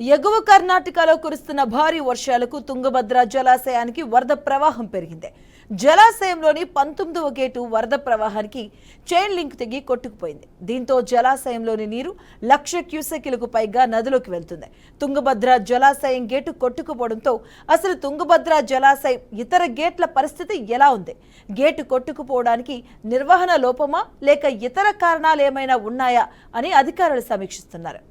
ఎగువ కర్ణాటకలో కురుస్తున్న భారీ వర్షాలకు తుంగభద్ర జలాశయానికి వరద ప్రవాహం పెరిగింది. జలాశయంలోని 19వ గేటు వరద ప్రవాహానికి చైన్ లింక్ తెగి కొట్టుకుపోయింది. దీంతో జలాశయంలోని నీరు 1,00,000 క్యూసెక్కులకు పైగా నదిలోకి వెళ్తుంది. తుంగభద్ర జలాశయం గేటు కొట్టుకుపోవడంతో అసలు తుంగభద్ర జలాశయం ఇతర గేట్ల పరిస్థితి ఎలా ఉంది? గేటు కొట్టుకుపోవడానికి నిర్వహణ లోపమా లేక ఇతర కారణాలు ఏమైనా ఉన్నాయా అని అధికారులు సమీక్షిస్తున్నారు.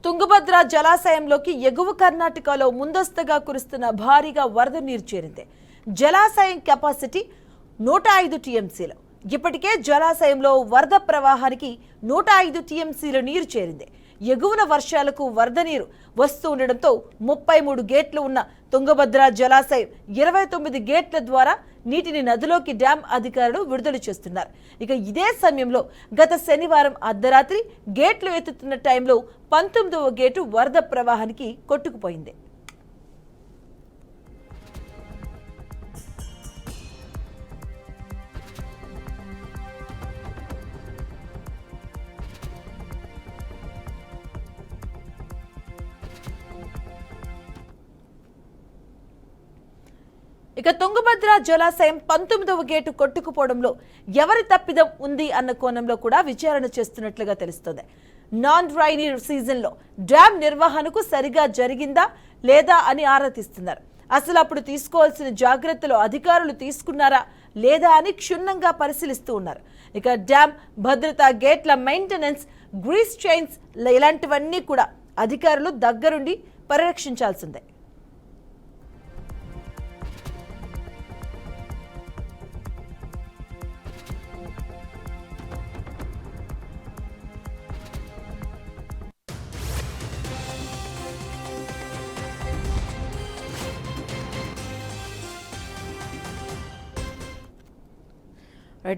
తుంగభద్ర జలాశయంలోకి ఎగువ కర్ణాటకలో ముందస్తుగా కురుస్తున్న భారీగా వరద నీరు చేరింది. జలాశయం కెపాసిటీ 105 టీఎంసీలు. ఇప్పటికే జలాశయంలో వరద ప్రవాహానికి 105 టీఎంసీల నీరు చేరింది. ఎగువన వర్షాలకు వరద నీరు వస్తూ ఉండడంతో 33 గేట్లు ఉన్న తుంగభద్ర జలాశయం 29 గేట్ల ద్వారా నీటిని నదిలోకి డ్యాం అధికారులు విడుదల చేస్తున్నారు. ఇక ఇదే సమయంలో గత శనివారం అర్ధరాత్రి గేట్లు ఎత్తుతున్న టైంలో 19వ గేటు వరద ప్రవాహానికి కొట్టుకుపోయింది. ఇక తుంగభద్ర జలాశయం 19వ గేటు కొట్టుకుపోవడంలో ఎవరి తప్పిదం ఉంది అన్న కోణంలో కూడా విచారణ చేస్తున్నట్లుగా తెలుస్తోంది. నాన్ రైనీ సీజన్లో డ్యాం నిర్వహణకు సరిగా జరిగిందా లేదా అని ఆరా తీస్తున్నారు. అసలు అప్పుడు తీసుకోవాల్సిన జాగ్రత్తలు అధికారులు తీసుకున్నారా లేదా అని క్షుణ్ణంగా పరిశీలిస్తూ ఉన్నారు. ఇక డ్యాం భద్రత, గేట్ల మెయింటెనెన్స్, గ్రీస్ చైన్స్ ఇలాంటివన్నీ కూడా అధికారులు దగ్గరుండి పరిరక్షించాల్సిందే.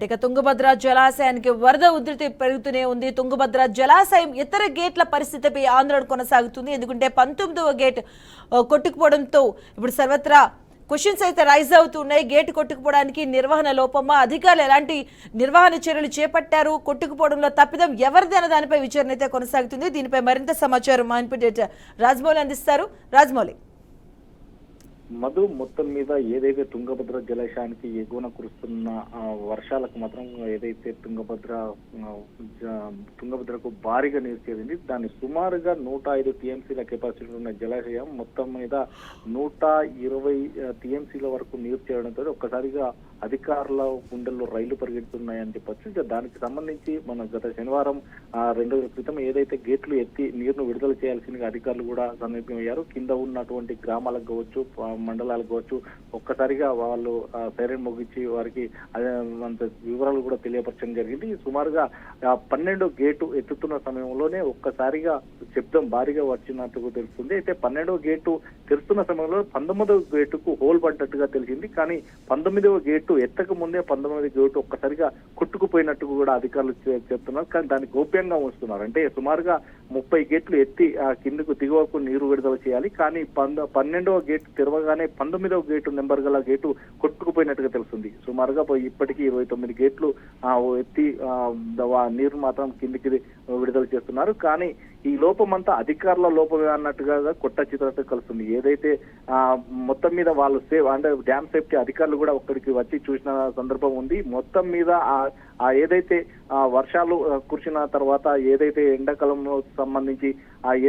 ఇక తుంగభద్ర జలాశయానికి వరద ఉధృతి పెరుగుతూనే ఉంది. తుంగభద్ర జలాశయం ఇతర గేట్ల పరిస్థితిపై ఆందోళన కొనసాగుతుంది. ఎందుకంటే 19వ గేట్ కొట్టుకుపోవడంతో ఇప్పుడు సర్వత్రా క్వశ్చన్స్ అయితే రైజ్ అవుతున్నాయి. గేటు కొట్టుకుపోవడానికి నిర్వహణ లోపమా, అధికారులు ఎలాంటి నిర్వహణ చర్యలు చేపట్టారు, కొట్టుకుపోవడంలో తప్పిదం ఎవరిది అన్న దానిపై విచారణ అయితే కొనసాగుతుంది. దీనిపై మరింత సమాచారం మా ఇన్పుట్ రాజమౌళి అందిస్తారు. రాజమౌళి, మధు, మొత్తం మీద ఏదైతే తుంగభద్ర జలాశయానికి ఎగువన కురుస్తున్న వర్షాలకు మాత్రం ఏదైతే తుంగభద్రకు భారీగా నీరు చేరింది. దాన్ని సుమారుగా 105 టీఎంసీల కెపాసిటీ ఉన్న జలాశయం మొత్తం మీద 120 టీఎంసీల వరకు నీరు చేరడంతో ఒక్కసారిగా అధికారుల గుండెల్లో రైళ్లు పరిగెడుతున్నాయని చెప్పొచ్చు. దానికి సంబంధించి మన గత శనివారం 2 రోజుల క్రితం ఏదైతే గేట్లు ఎత్తి నీరును విడుదల చేయాల్సిందిగా అధికారులు కూడా సమీపమయ్యారు. కింద ఉన్నటువంటి గ్రామాలకు కావచ్చు, మండలాలకు కావచ్చు, ఒక్కసారిగా వాళ్ళు సైరన్ మోగించి వారికి అంత వివరాలు కూడా తెలియపరచడం జరిగింది. సుమారుగా 12 గేటు ఎత్తుతున్న సమయంలోనే ఒక్కసారిగా శబ్దం భారీగా వచ్చినట్టుగా తెలుస్తుంది. అయితే 12వ గేటు తెరుస్తున్న సమయంలో 19వ గేటుకు హోల్ పడ్డట్టుగా తెలిసింది. కానీ 19వ గేటు ఎత్తక ముందే 19వ గేటు ఒక్కసారిగా కొట్టుకుపోయినట్టు కూడా అధికారులు చెప్తున్నారు. కానీ దాన్ని గోప్యంగా ఉంచుతున్నారు. అంటే సుమారుగా 30 గేట్లు ఎత్తి కిందకు దిగువకు నీరు విడుదల చేయాలి. కానీ 12వ గేటు తెరవగానే 19వ గేటు నెంబర్ గల గేటు కొట్టుకుపోయినట్టుగా తెలుస్తుంది. సుమారుగా ఇప్పటికీ 29 గేట్లు ఎత్తి నీరు మాత్రం కిందికి విడుదల చేస్తున్నారు. కానీ ఈ లోపం అంతా అధికారుల లోపమే అన్నట్టుగా కొట్ట చిత్రంతో కలుస్తుంది. ఏదైతే మొత్తం మీద వాళ్ళు అంటే డ్యామ్ సేఫ్టీ అధికారులు కూడా ఒక్కడికి వచ్చి చూసిన సందర్భం ఉంది. మొత్తం మీద ఏదైతే వర్షాలు కురిసిన తర్వాత ఏదైతే ఎండాకాలంలో సంబంధించి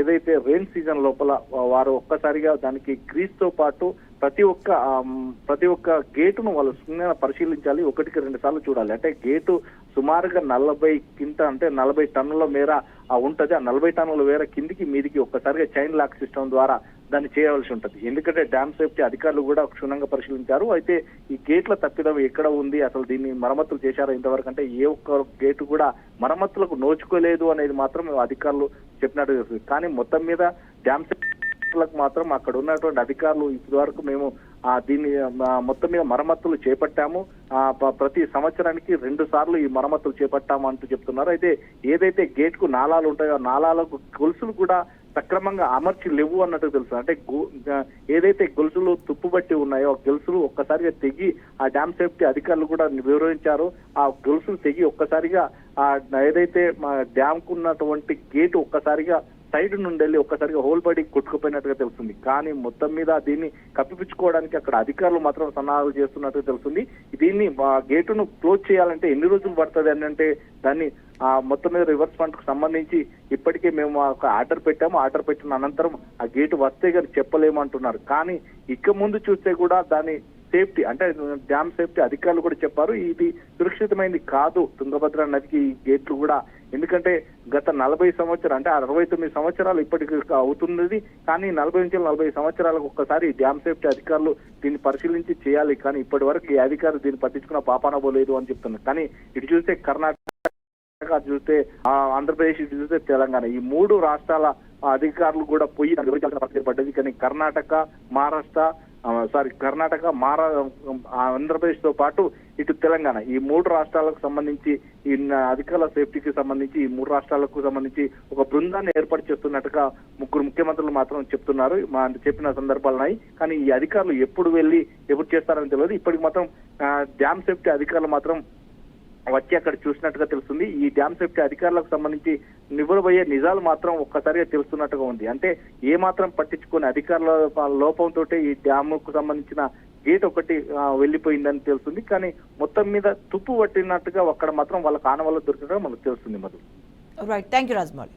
ఏదైతే రెయిన్ సీజన్ లోపల వారు ఒక్కసారిగా దానికి గ్రీస్ తో పాటు ప్రతి ఒక్క గేటును వాళ్ళు పరిశీలించాలి. 1-2 సార్లు చూడాలి. అంటే గేటు సుమారుగా 40 టన్నుల మేర ఉంటది. ఆ 40 టన్నుల మేర కిందికి మీదికి ఒక్కసారిగా చైన్ లాక్ సిస్టమ్ ద్వారా దాన్ని చేయవలసి ఉంటుంది. ఎందుకంటే డ్యామ్ సేఫ్టీ అధికారులు కూడా క్షుణ్ణంగా పరిశీలించారు. అయితే ఈ గేట్ల తప్పిదం ఎక్కడ ఉంది, అసలు దీన్ని మరమ్మతులు చేశారా ఇంతవరకు అంటే ఏ ఒక్క గేటు కూడా మరమ్మతులకు నోచుకోలేదు అనేది మాత్రం అధికారులు చెప్పినట్టు. కానీ మొత్తం మీద డ్యామ్ లకు మాత్రం అక్కడ ఉన్నటువంటి అధికారులు ఇప్పటి వరకు మేము దీన్ని మొత్తం మీద మరమ్మతులు చేపట్టాము, ప్రతి సంవత్సరానికి 2 సార్లు ఈ మరమ్మతులు చేపట్టాము అంటూ చెప్తున్నారు. అయితే ఏదైతే గేట్ కు నాలాలు ఉంటాయో నాలాలకు గొలుసులు కూడా సక్రమంగా అమర్చి లేవు అన్నట్టు తెలుసు. అంటే ఏదైతే గొలుసులు తుప్పుబట్టి ఉన్నాయో ఆ గొలుసులు ఒక్కసారిగా తెగి ఆ డ్యామ్ సేఫ్టీ అధికారులు కూడా వివరించారు. ఆ గొలుసులు తెగి ఒక్కసారిగా ఏదైతే డ్యామ్ కు ఉన్నటువంటి గేటు ఒక్కసారిగా సైడ్ నుండి వెళ్ళి ఒక్కసారిగా హోల్ పడి కొట్టుకుపోయినట్టుగా తెలుస్తుంది. కానీ మొత్తం మీద దీన్ని కప్పిపుచ్చుకోవడానికి అక్కడ అధికారులు మాత్రం సన్నాహాలు చేస్తున్నట్టుగా తెలుస్తుంది. దీన్ని గేటును క్లోజ్ చేయాలంటే ఎన్ని రోజులు పడుతుంది అని అంటే దాన్ని మొత్తం మీద రివర్స్ ఫండ్ కు సంబంధించి ఇప్పటికే మేము ఒక ఆర్డర్ పెట్టాము. ఆర్డర్ పెట్టిన అనంతరం ఆ గేటు వస్తే కానీ చెప్పలేమంటున్నారు. కానీ ఇక ముందు చూస్తే కూడా దాని సేఫ్టీ అంటే డ్యామ్ సేఫ్టీ అధికారులు కూడా చెప్పారు ఇది సురక్షితమైంది కాదు తుంగభద్ర నదికి ఈ గేట్లు కూడా. ఎందుకంటే గత 40 సంవత్సరాలు అంటే 69 సంవత్సరాలు ఇప్పటికి అవుతున్నది. కానీ 40 నుంచి 40 సంవత్సరాలకు ఒక్కసారి డ్యామ్ సేఫ్టీ అధికారులు దీన్ని పరిశీలించి చేయాలి. కానీ ఇప్పటి వరకు ఈ అధికారులు దీన్ని పట్టించుకున్న పాపాన పోలేదు అని చెప్తున్నారు. కానీ ఇటు చూస్తే కర్ణాటక చూస్తే ఆంధ్రప్రదేశ్ ఇటు చూస్తే తెలంగాణ ఈ 3 రాష్ట్రాల అధికారులు కూడా పోయి పడ్డది. కానీ కర్ణాటక ఆంధ్రప్రదేశ్ తో పాటు ఇటు తెలంగాణ ఈ 3 రాష్ట్రాలకు సంబంధించి ఈ అధికారుల సేఫ్టీకి సంబంధించి ఈ 3 రాష్ట్రాలకు సంబంధించి ఒక బృందాన్ని ఏర్పాటు చేస్తున్నట్టుగా 3 ముఖ్యమంత్రులు మాత్రం చెప్తున్నారు. చెప్పిన సందర్భాలు ఉన్నాయి. కానీ ఈ అధికారులు ఎప్పుడు వెళ్ళి ఎప్పుడు చేస్తారని తెలియదు. ఇప్పటికి మాత్రం డ్యామ్ సేఫ్టీ అధికారులు మాత్రం వచ్చి అక్కడ చూసినట్టుగా తెలుస్తుంది. ఈ డ్యామ్ సేఫ్టీ అధికారులకు సంబంధించి నివ్వబోయే నిజాలు మాత్రం ఒక్కసారిగా తెలుస్తున్నట్టుగా ఉంది. అంటే ఏ మాత్రం పట్టించుకుని అధికారుల లోపంతో ఈ డ్యామ్ కు సంబంధించిన గేట్ ఒకటి వెళ్లిపోయిందని తెలుస్తుంది. కానీ మొత్తం మీద తుప్పు పట్టినట్టుగా అక్కడ మాత్రం వాళ్ళ ఆనవాళ్ళు దొరికినట్టుగా మనకు తెలుస్తుంది. Madhu. Right, thank you Rajamouli.